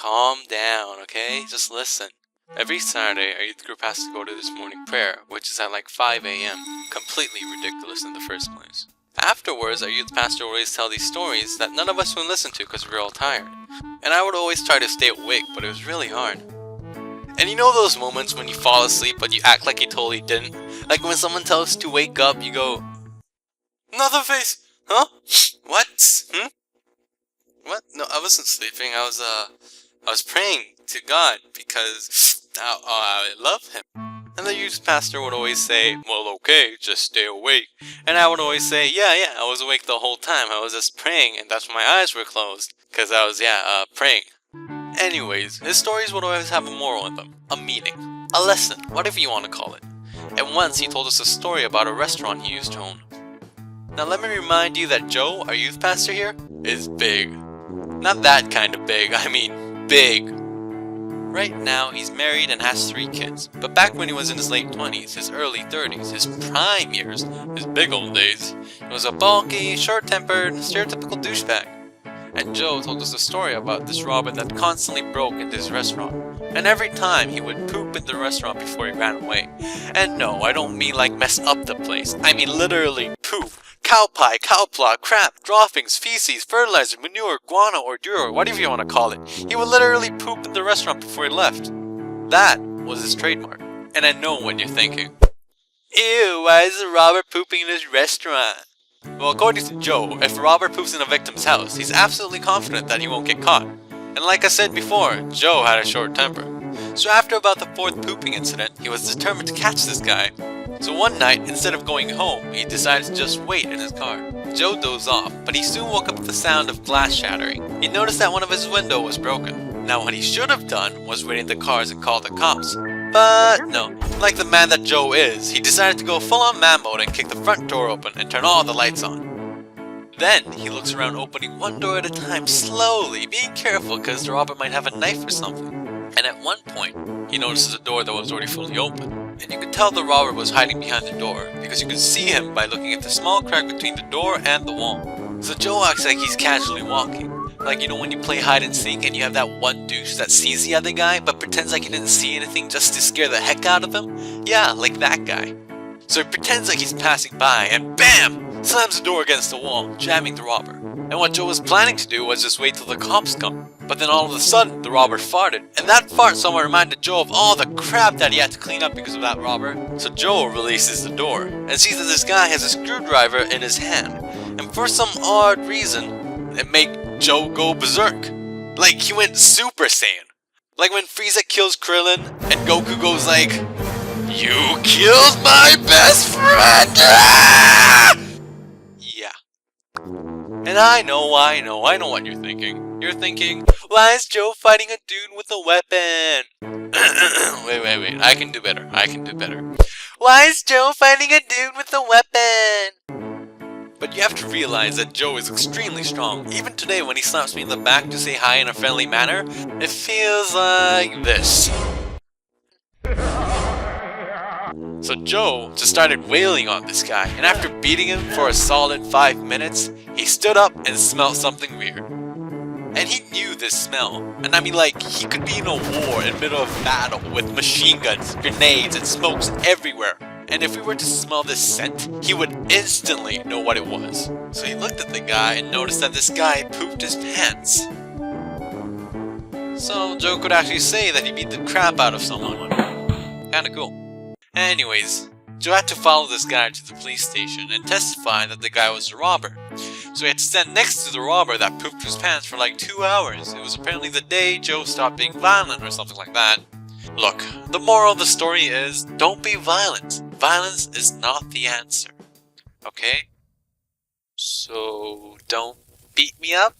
calm down, okay? Just listen. Every Saturday, our youth group has to go to this morning prayer, which is at like 5 a.m. Completely ridiculous in the first place. Afterwards, our youth pastor would always tell these stories that none of us would listen to because we were all tired. And I would always try to stay awake, but it was really hard. And you know those moments when you fall asleep but you act like you totally didn't? Like when someone tells you to wake up, you go, "Another face! Huh? What? What? No, I wasn't sleeping. I was praying to God because I love Him." And the youth pastor would always say, "Well, okay, just stay awake." And I would always say, yeah, I was awake the whole time. I was just praying, and that's why my eyes were closed. Because I was, praying. Anyways, his stories would always have a moral in them. A meaning. A lesson. Whatever you want to call it. And once he told us a story about a restaurant he used to own. Now let me remind you that Joe, our youth pastor here, is big. Not that kind of big, I mean big. Right now, he's married and has 3 kids. But back when he was in his late 20s, his early 30s, his prime years, his big old days, he was a bulky, short-tempered, stereotypical douchebag. And Joe told us a story about this robber that constantly broke into his restaurant. And every time he would poop in the restaurant before he ran away. And no, I don't mean like mess up the place. I mean literally poop. Cow pie, cow plot, crap, droppings, feces, fertilizer, manure, guano, ordure, whatever you want to call it. He would literally poop in the restaurant before he left. That was his trademark. And I know what you're thinking. Ew, why is a robber pooping in his restaurant? Well, according to Joe, if a robber poops in a victim's house, he's absolutely confident that he won't get caught. And like I said before, Joe had a short temper. So after about the 4th pooping incident, he was determined to catch this guy. So one night, instead of going home, he decided to just wait in his car. Joe dozed off, but he soon woke up to the sound of glass shattering. He noticed that one of his windows was broken. Now what he should have done was wait in the cars and call the cops. But no, like the man that Joe is, he decided to go full-on man mode and kick the front door open and turn all the lights on. Then he looks around opening one door at a time slowly, being careful because the robber might have a knife or something. And at one point, he notices a door that was already fully open. And you could tell the robber was hiding behind the door, because you could see him by looking at the small crack between the door and the wall. So Joe acts like he's casually walking. Like, you know when you play hide and seek and you have that one douche that sees the other guy but pretends like he didn't see anything just to scare the heck out of him? Yeah, like that guy. So he pretends like he's passing by and BAM! Slams the door against the wall, jamming the robber. And what Joe was planning to do was just wait till the cops come. But then all of a sudden, the robber farted. And that fart somewhat reminded Joe of all the crap that he had to clean up because of that robber. So Joe releases the door and sees that this guy has a screwdriver in his hand. And for some odd reason, it made Joe go berserk. Like he went Super Saiyan. Like when Frieza kills Krillin and Goku goes like, "You killed my best friend!" Ah! Yeah. And I know what you're thinking. You're thinking, why is Joe fighting a dude with a weapon? wait, I can do better. Why is Joe fighting a dude with a weapon? But you have to realize that Joe is extremely strong. Even today when he slaps me in the back to say hi in a friendly manner, it feels like this. So Joe just started wailing on this guy, and after beating him for a solid 5 minutes, he stood up and smelled something weird. And he knew this smell. And I mean, like, he could be in a war in the middle of battle with machine guns, grenades, and smokes everywhere. And if we were to smell this scent, he would instantly know what it was. So he looked at the guy and noticed that this guy pooped his pants. So Joe could actually say that he beat the crap out of someone. Kinda cool. Anyways, Joe had to follow this guy to the police station and testify that the guy was a robber. So he had to stand next to the robber that pooped his pants for like 2 hours. It was apparently the day Joe stopped being violent or something like that. Look, the moral of the story is, don't be violent. Violence is not the answer. Okay? So, don't beat me up?